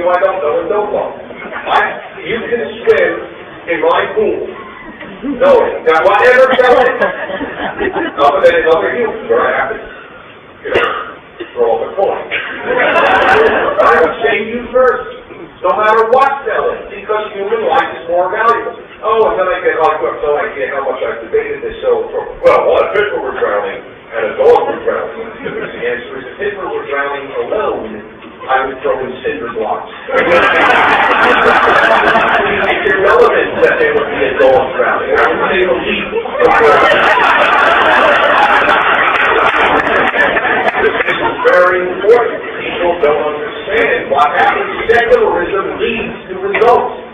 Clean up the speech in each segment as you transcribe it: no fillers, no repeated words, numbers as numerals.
I don't know and don't love. You can swim in my pool. No, now whatever tells it. Other than it's other humans where I have to, throw up a coin. I would say you first, no matter what telling, because human life is more valuable. Oh, and then I get like, no idea how much I've debated this. So, well, if Hitler were drowning and a dog were drowning, the answer is if Hitler were drowning alone, I would throw in cinder blocks. It's irrelevant that there would be a dog drowning. I would say a leap. This is very important. People don't understand what happens. Secularism leads to results.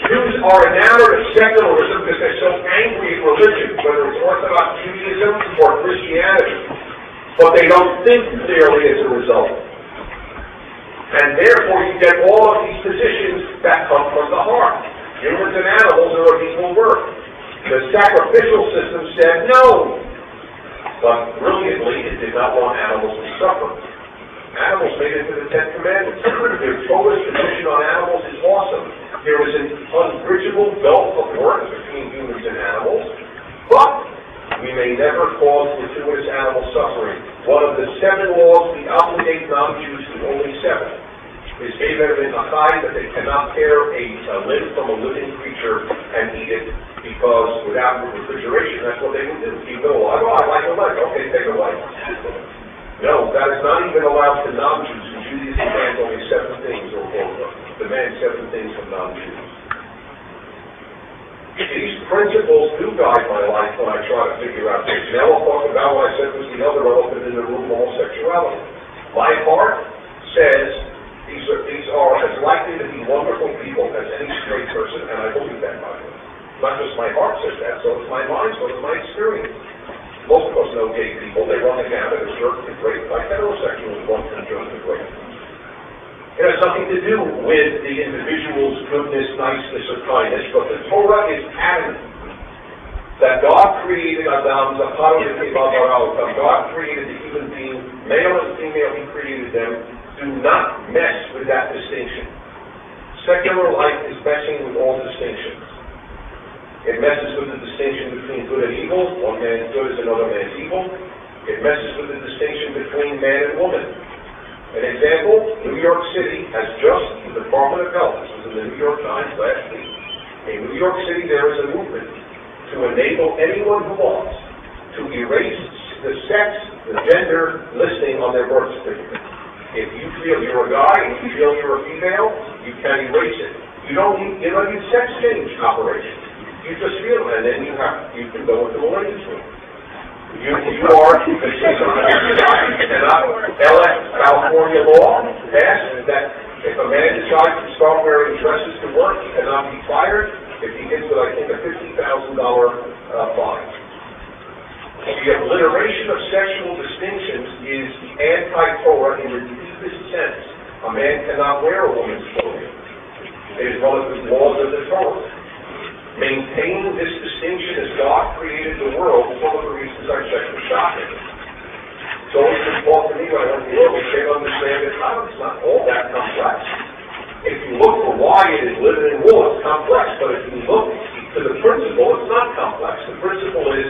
Jews are enamored of secularism because they're so angry at religion, whether it's Orthodox Judaism or Christianity. But they don't think clearly as a result. And therefore you get all of these positions that come from the heart. Humans and animals are of equal worth. The sacrificial system said no. But brilliantly, it did not want animals to suffer. Animals made it to the Ten Commandments. Their Torah's position on animals is awesome. There is an unbridgeable gulf of worth between humans and animals, but we may never cause gratuitous animal suffering. One of the 7 laws we obligate non-Jews to, only 7, is that they cannot tear a limb from a living creature and eat it, because without refrigeration, that's what they would do. Keep it alive. Oh, I like a leg. Okay, take a leg. No, that is not even allowed for non-Jews. In Judaism demands only 7 things, or demands 7 things from non-Jews. These principles do guide my life when I try to figure out things. Now I'll talk about what I said was the other elephant in the room, homosexuality. My heart says these are as likely to be wonderful people as any straight person, and I believe that, by the way. Not just my heart says that, so it's my mind, so it's my experience. Most of us know gay people. They run the gamut of jerk to great, like heterosexuals run from jerk to great. It has nothing to do with the individual's goodness, niceness, or kindness, but the Torah is adamant that God created Adam, God created the human being, male and female, He created them. Do not mess with that distinction. Secular life is messing with all distinctions. It messes with the distinction between good and evil. One man's good is another man's evil. It messes with the distinction between man and woman. An example, New York City has just, the Department of Health, this was in the New York Times last week, in New York City there is a movement to enable anyone who wants to erase the sex, the gender listing on their birth certificate. If you feel you're a guy and you feel you're a female, you can erase it. You don't need sex change operations. You just feel it, and then you can go into a ladies' room. You are, California law passed that if a man decides to start wearing dresses to work, he cannot be fired if he gets what I think a $50,000 fine. The obliteration of sexual distinctions is anti-Torah in the deepest sense. A man cannot wear a woman's clothing. It is one of the laws of the Torah. Maintaining this distinction as God created the world is one of the reasons I check for shopping. It's always been taught to me when I went to the world, we can't understand it. It's not all that complex. If you look for why it is living in war, it's complex. But if you look to the principle, it's not complex. The principle is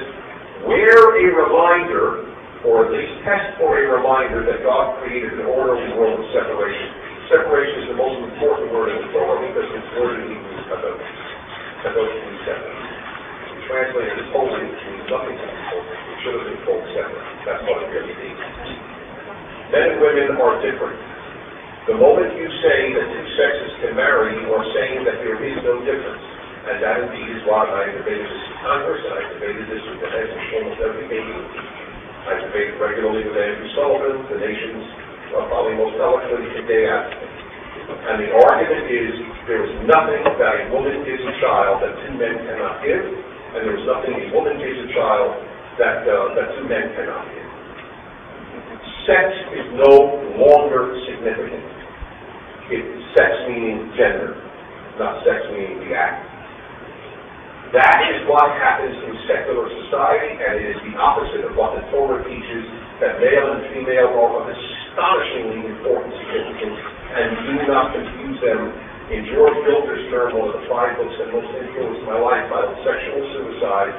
wear a reminder, or at least test for a reminder that God created an orderly world of separation. Separation is the most important word in the Torah because it's word in Hebrew kadosh. Kadosh means separate. Translated as holy means nothing to be holy. It should have been called separate. That's what it really means. Men and women are different. The moment you say that 2 sexes can marry, you are saying that there is no difference. And that indeed is why I debated this in Congress, and I debated this with the heads of almost every meeting. I debate regularly with Andrew Sullivan, the nation's probably most eloquent gay advocate. And the argument is there is nothing that a woman gives a child that 2 men cannot give, and there is nothing a woman gives a child that 2 men cannot give. Sex is no longer significant. It's sex meaning gender, not sex meaning the act. That is what happens in secular society, and it is the opposite of what the Torah teaches, that male and female are of astonishingly important significance, and do not confuse them. In George Bilder's term, one of the 5 books that most influenced my life, titled Sexual Suicide,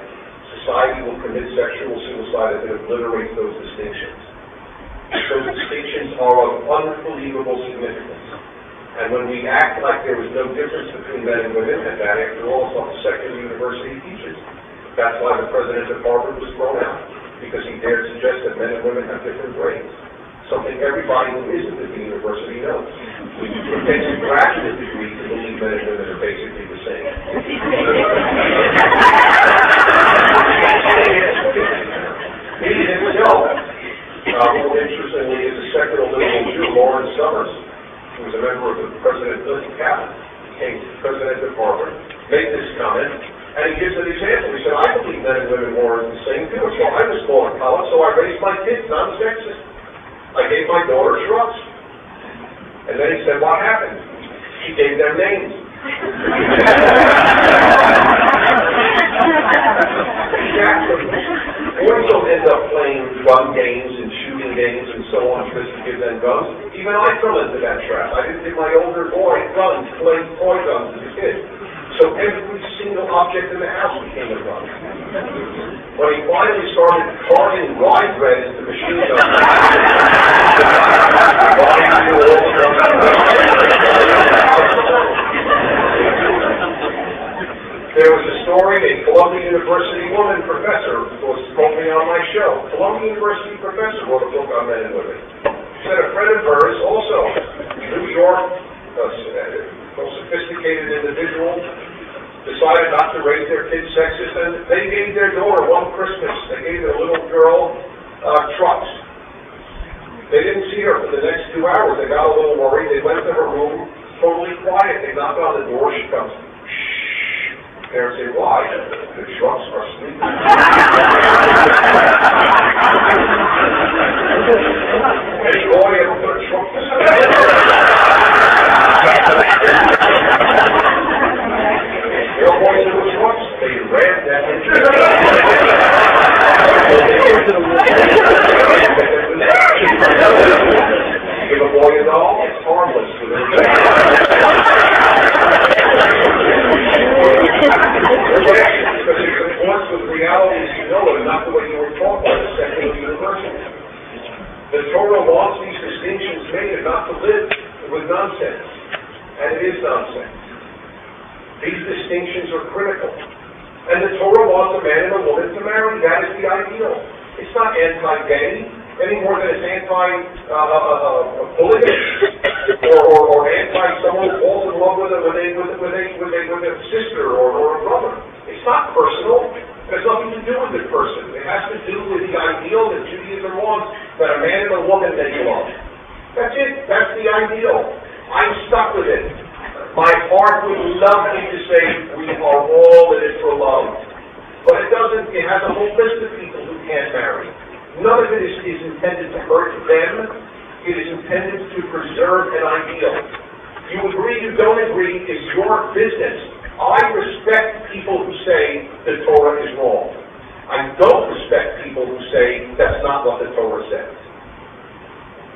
society will commit sexual suicide if it obliterates those distinctions. Those distinctions are of unbelievable significance. And when we act like there was no difference between men and women, and that, after all, is what the secular university teaches. That's why the president of Harvard was thrown out, because he dared suggest that men and women have different brains. Something everybody who isn't at the university knows. It takes a graduate degree to believe men and women are basically the same. He himself, more interestingly, is a secular liberal Jew, Lawrence Summers, who was a member of the President Clinton cabinet, became president of Harvard, made this comment, and he gives an example. He said, I believe men and women are the same too. So I was taught in college, so I raised my kids non-sexist. I gave my daughter shrugs. And then he said, what happened? She gave them names. Exactly. Boys don't end up playing gun games and shooting games and so on because you give them guns. Even I fell into that trap. I didn't give my older boy guns, playing toy guns as a kid. So every single object in the house became a gun. When he finally started carving rye bread into machine guns, there was a story, a Columbia University woman professor was spoke me on my show. Columbia University professor wrote a book on men and women. She said a friend of hers, also New York, most sophisticated individual, decided not to raise their kids sexist, and they gave their daughter one Christmas. They gave their little girl trucks. They didn't see her for the next 2 hours. They got a little worried. They went to her room, totally quiet. They knocked on the door. She comes, shh. Parents say, why? The trucks are sleeping. Hey, boy, ever put a truck to sleep? Your boys in the trucks, they rammed that into Give a boy a doll, it's harmless for them. Because it conforms with realities you know and not the way you were taught by the secular university. The Torah wants these distinctions made not to live with nonsense. And it is nonsense. These distinctions are critical. And the Torah wants a man and a woman to marry. That is the ideal. It's not anti-gay any more than it's anti-polygamy or anti-someone who falls in love with a sister or a brother. It's not personal. It has nothing to do with the person. It has to do with the ideal that Judaism wants, that a man and a woman make love. That's it. That's the ideal. I'm stuck with it. My heart would love me to say we are all in it for love. But it doesn't. It has a whole list of people who can't marry. None of it is intended to hurt them. It is intended to preserve an ideal. You agree, you don't agree, is your business. I respect people who say the Torah is wrong. I don't respect people who say that's not what the Torah says.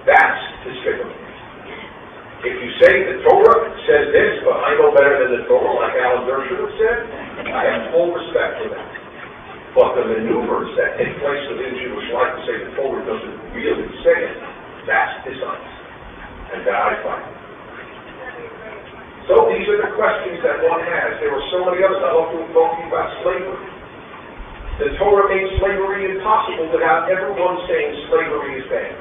That's despicable. If you say the Torah says this, but I know better than the Torah, like Alan Dershowitz have said, I have full respect for that. But the maneuvers that take place within Jewish life to say the Torah doesn't really say it, that's dishonest. And that I find. So these are the questions that one has. There were so many others. I love talking about slavery. The Torah made slavery impossible without everyone saying slavery is bad.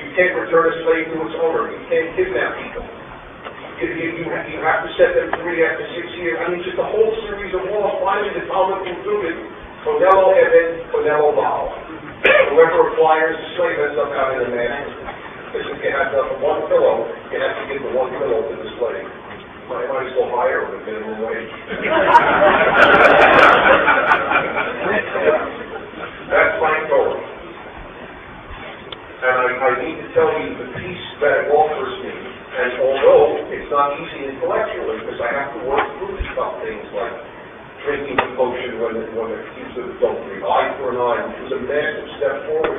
You can't return a slave to its owner. You can't kidnap people. You have to set them free after 6 years. I mean, just a whole series of laws. Finally, the Talmud concluded, Ponello Eben, Ponello Baal. Whoever acquires a slave ends up having a master. Because if you have one pillow, you have to give the one pillow to the slave. Might as well hire with minimum wage. That's my Torah. And I need to tell you the peace that it offers me. And although it's not easy intellectually, because I have to work through tough things like drinking the potion when accused of adultery, eye for an eye, which was a massive step forward.